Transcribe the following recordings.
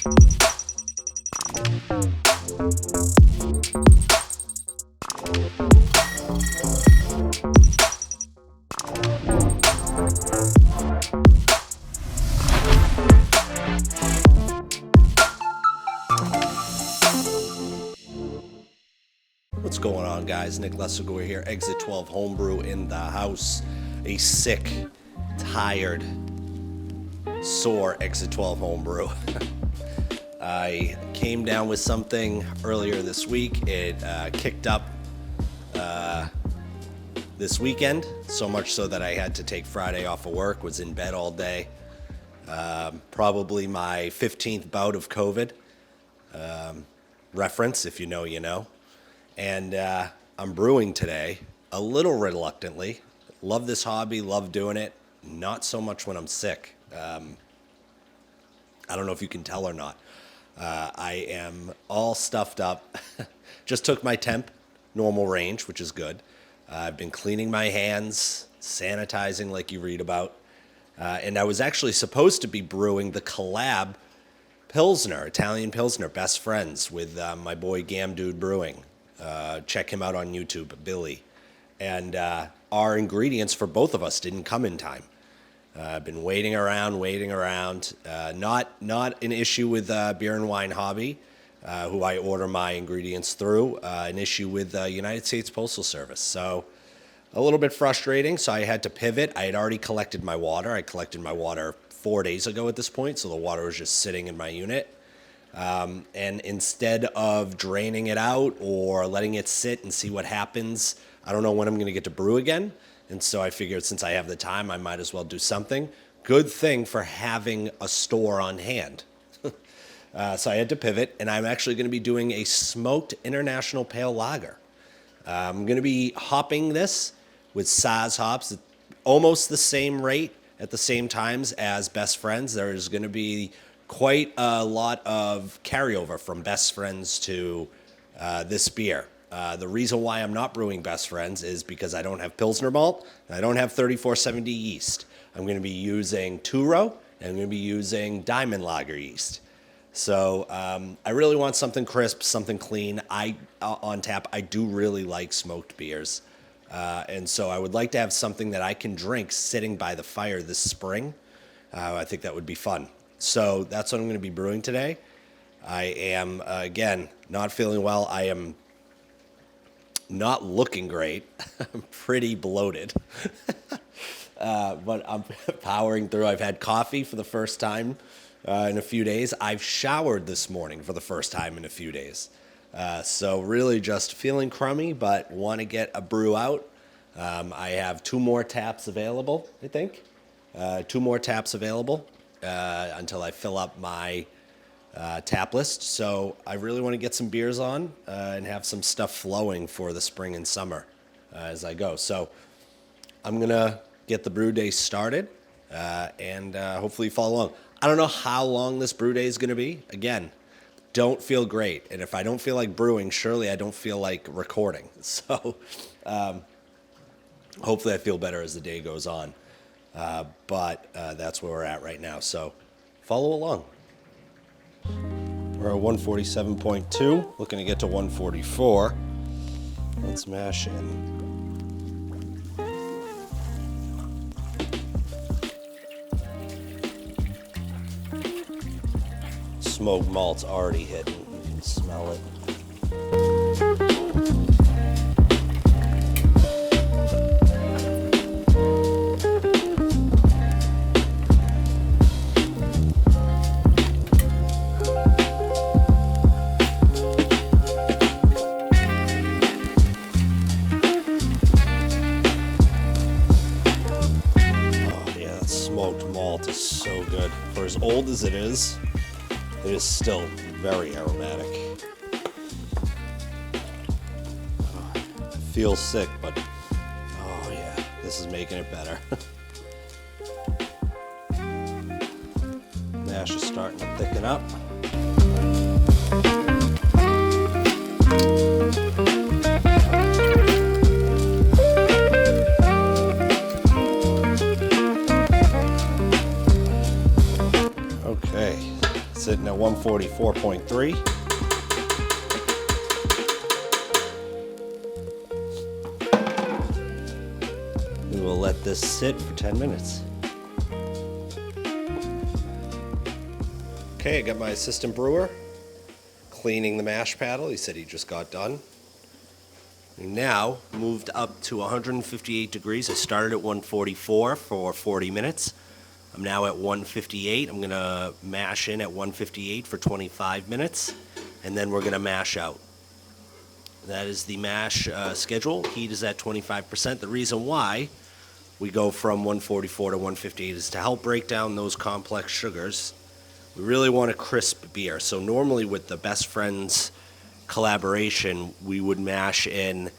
What's going on, guys? Nick Lessegour here, Exit 12 Homebrew in the house. A sick, tired, sore Exit 12 Homebrew. I came down with something earlier this week. It kicked up this weekend, so much so that I had to take Friday off of work, was in bed all day. Probably my 15th bout of COVID. Reference, if you know, you know. And I'm brewing today, a little reluctantly. Love this hobby, love doing it. Not so much when I'm sick. I don't know if you can tell or not. I am all stuffed up. Just took my temp, normal range, which is good. I've been cleaning my hands, sanitizing like you read about. And I was actually supposed to be brewing the collab Pilsner, Italian Pilsner, Best Friends, with my boy Gamdude Brewing. Check him out on YouTube, Billy. And our ingredients for both of us didn't come in time. I've been waiting around. Not an issue with Beer and Wine Hobby, who I order my ingredients through. An issue with United States Postal Service. So a little bit frustrating. So I had to pivot. I had already collected my water. I collected my water 4 days ago at this point. So the water was just sitting in my unit. And instead of draining it out or letting it sit and see what happens, I don't know when I'm going to get to brew again. And so I figured since I have the time, I might as well do something. Good thing for having a store on hand. So I had to pivot, and I'm actually going to be doing a smoked International Pale Lager. I'm going to be hopping this with Saz hops, almost the same rate at the same times as Best Friends. There's going to be quite a lot of carryover from Best Friends to this beer. The reason why I'm not brewing Best Friends is because I don't have Pilsner malt, and I don't have 3470 yeast. I'm going to be using Turo, and I'm going to be using Diamond Lager yeast. So I really want something crisp, something clean. On tap, I do really like smoked beers. And so I would like to have something that I can drink sitting by the fire this spring. I think that would be fun. So that's what I'm going to be brewing today. I am, again, not feeling well. I am not looking great. I'm pretty bloated. But I'm powering through. I've had coffee for the first time in a few days. I've showered this morning for the first time in a few days. So really just feeling crummy, but want to get a brew out. I have 2 more taps available, I think. 2 more taps available. Until I fill up my tap list. So I really want to get some beers on and have some stuff flowing for the spring and summer as I go. So I'm going to get the brew day started and hopefully follow along. I don't know how long this brew day is going to be. Again, don't feel great. And if I don't feel like brewing, surely I don't feel like recording. So hopefully I feel better as the day goes on. But that's where we're at right now. So follow along. We're at 147.2, looking to get to 144. Let's mash in. Smoked malt's already hitting. You can smell it. So good. For as old as it is still very aromatic. I feel sick, but oh yeah, this is making it better. Mash is starting to thicken up. sitting at 144.3. We will let this sit for 10 minutes. Okay, I got my assistant brewer cleaning the mash paddle. He said he just got done. We now moved up to 158 degrees. I started at 144 for 40 minutes. I'm now at 158. I'm going to mash in at 158 for 25 minutes, and then we're going to mash out. That is the mash schedule. Heat is at 25%. The reason why we go from 144 to 158 is to help break down those complex sugars. We really want a crisp beer. So normally with the Best Friends collaboration, we would mash in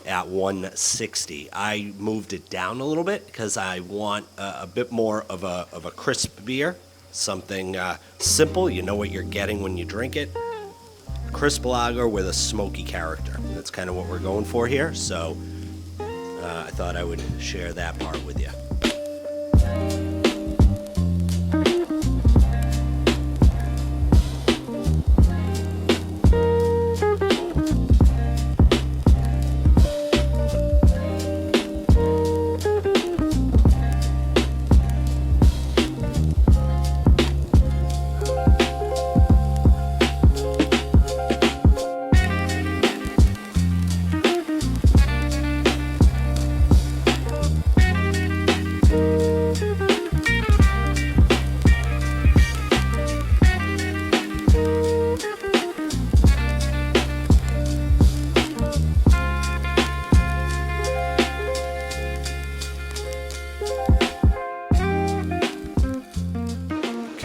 at 160. I moved it down a little bit because I want a bit more of a crisp beer, something simple. You know what you're getting when you drink it. Crisp lager with a smoky character. That's kind of what we're going for here. So I thought I would share that part with you.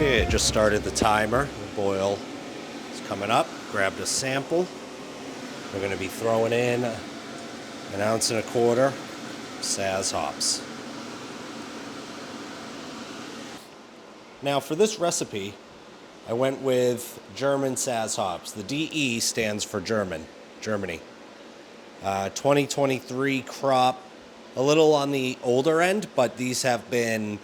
Okay, I just started the timer. The boil is coming up. Grabbed a sample. We're going to be throwing in 1.25 ounces Saaz hops. Now for this recipe, I went with German Saaz hops. The DE stands for Germany. 2023 crop, a little on the older end, but these have been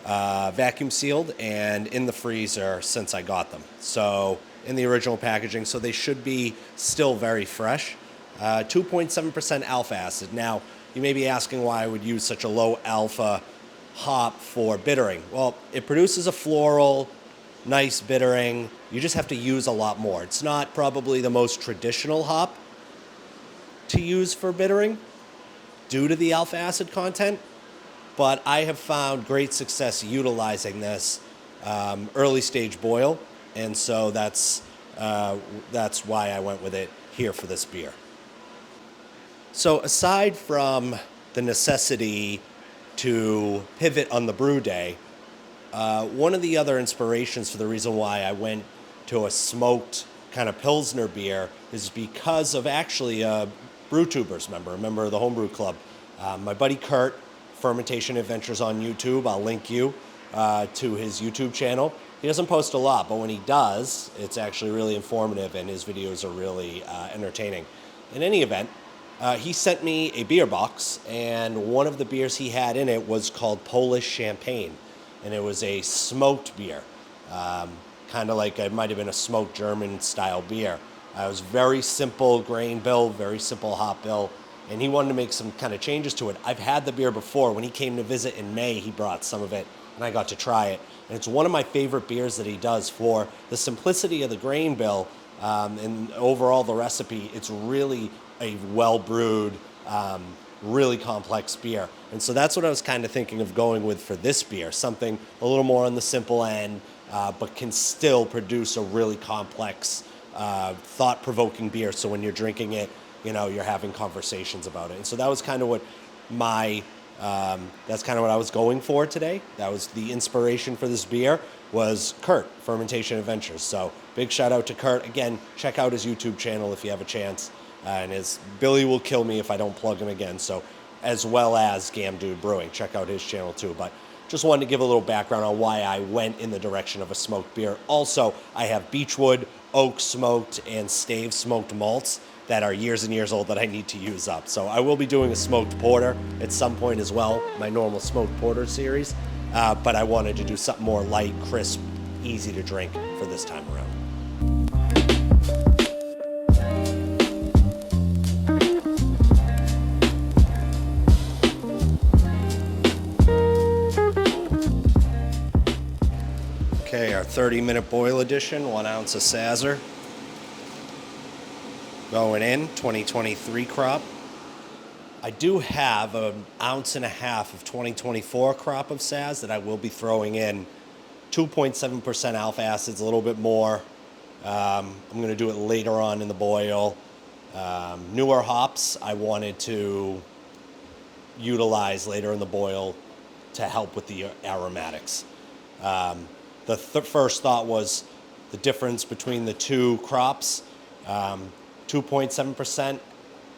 vacuum sealed and in the freezer since I got them. So in the original packaging, so they should be still very fresh. 2.7% alpha acid. Now, you may be asking why I would use such a low alpha hop for bittering. Well, it produces a floral, nice bittering. You just have to use a lot more. It's not probably the most traditional hop to use for bittering due to the alpha acid content, but I have found great success utilizing this early stage boil, and so that's why I went with it here for this beer. So aside from the necessity to pivot on the brew day, one of the other inspirations for the reason why I went to a smoked kind of Pilsner beer is because of actually a BrewTubers member, a member of the Homebrew Club. My buddy Kurt, Fermentation Adventures on YouTube. I'll link you to his YouTube channel. He doesn't post a lot, but when he does, it's actually really informative and his videos are really entertaining. In any event, he sent me a beer box, and one of the beers he had in it was called Polish Champagne, and it was a smoked beer, kind of like it might have been a smoked German style beer. It was very simple grain bill, very simple hop bill, and he wanted to make some kind of changes to it. I've had the beer before. When he came to visit in May, he brought some of it, and I got to try it. And it's one of my favorite beers that he does for the simplicity of the grain bill and overall the recipe. It's really a well-brewed, really complex beer. And so that's what I was kind of thinking of going with for this beer, something a little more on the simple end, but can still produce a really complex, thought-provoking beer. So when you're drinking it, you know, you're having conversations about it. And so that was kind of what that's kind of what I was going for today. That was the inspiration for this beer, was Kurt, Fermentation Adventures. So big shout out to Kurt. Again, check out his YouTube channel if you have a chance. And Billy will kill me if I don't plug him again. So as well as Gamdude Brewing, check out his channel too. But just wanted to give a little background on why I went in the direction of a smoked beer. Also, I have Beechwood, Oak smoked, and Stave smoked malts that are years and years old that I need to use up. So I will be doing a smoked porter at some point as well, my normal smoked porter series. But I wanted to do something more light, crisp, easy to drink for this time around. Okay, our 30-minute boil edition, 1 ounce of Sazerac. Going in, 2023 crop. I do have 1.5 ounces of 2024 crop of Saz that I will be throwing in. 2.7% alpha acids, a little bit more. I'm going to do it later on in the boil. Newer hops I wanted to utilize later in the boil to help with the aromatics. The first thought was the difference between the two crops. 2.7%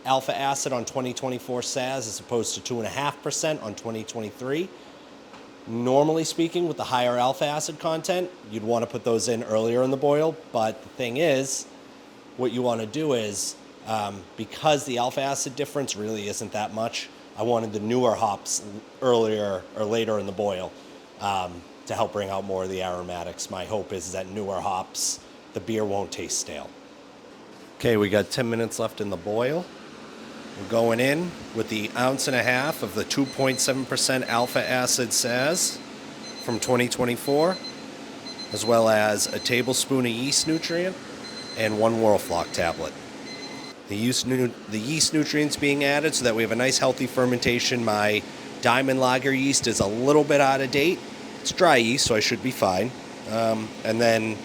alpha acid on 2024 Saz as opposed to 2.5% on 2023. Normally speaking, with the higher alpha acid content, you'd want to put those in earlier in the boil. But the thing is, what you want to do is, because the alpha acid difference really isn't that much, I wanted the newer hops earlier or later in the boil to help bring out more of the aromatics. My hope is that newer hops, the beer won't taste stale. Okay, we got 10 minutes left in the boil. We're going in with the 1.5 ounces of the 2.7% alpha acid Saz from 2024, as well as a tablespoon of yeast nutrient and 1 Whirlfloc tablet. The yeast nutrients being added so that we have a nice healthy fermentation. My Diamond Lager yeast is a little bit out of date. It's dry yeast, so I should be fine. And then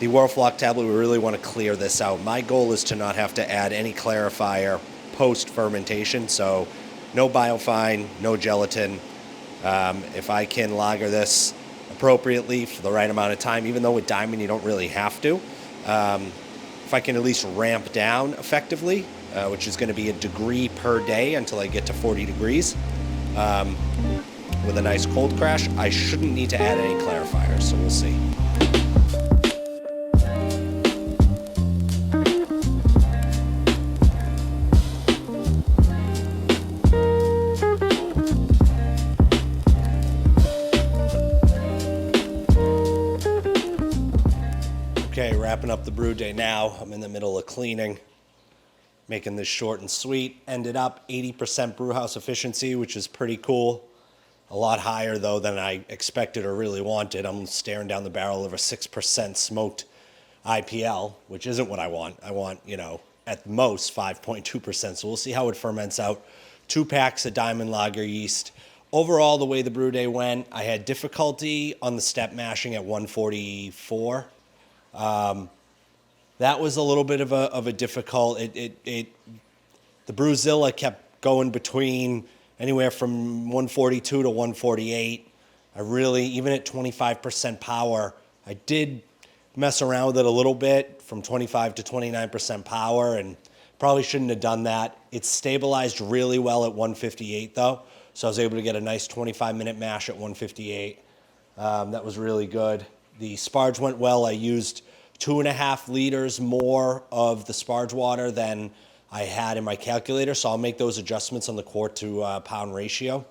the Whirlfloc tablet, we really want to clear this out. My goal is to not have to add any clarifier post-fermentation, so no biofine, no gelatin. If I can lager this appropriately for the right amount of time, even though with Diamond you don't really have to, if I can at least ramp down effectively, which is going to be 1 degree per day until I get to 40 degrees, with a nice cold crash, I shouldn't need to add any clarifiers, so we'll see. Okay, wrapping up the brew day now. I'm in the middle of cleaning, making this short and sweet. Ended up 80% brewhouse efficiency, which is pretty cool. A lot higher, though, than I expected or really wanted. I'm staring down the barrel of a 6% smoked IPL, which isn't what I want. I want, at most 5.2%. So we'll see how it ferments out. 2 packs of Diamond Lager yeast. Overall, the way the brew day went, I had difficulty on the step mashing at 144. That was a little bit of a difficult. The Brewzilla kept going between anywhere from 142 to 148. I really, even at 25% power, I did mess around with it a little bit from 25 to 29% power, and probably shouldn't have done that. It stabilized really well at 158 though, so I was able to get a nice 25-minute mash at 158. That was really good. The sparge went well. I used 2.5 liters more of the sparge water than I had in my calculator, so I'll make those adjustments on the quart to pound ratio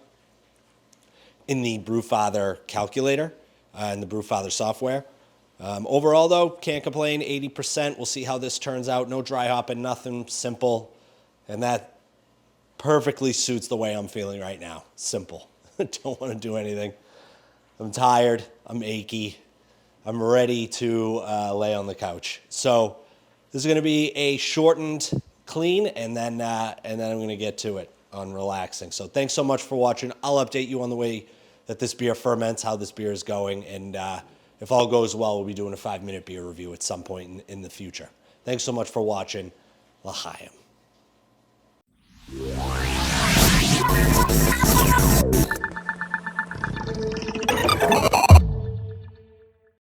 in the Brewfather calculator and the Brewfather software. Overall, though, can't complain. 80%. We'll see how this turns out. No dry hopping, nothing. Simple, and that perfectly suits the way I'm feeling right now. Simple. Don't want to do anything. I'm tired. I'm achy. I'm ready to lay on the couch. So this is going to be a shortened clean, and then I'm going to get to it on relaxing. So thanks so much for watching. I'll update you on the way that this beer ferments, how this beer is going, and if all goes well, we'll be doing a 5-minute beer review at some point in the future. Thanks so much for watching. L'chaim.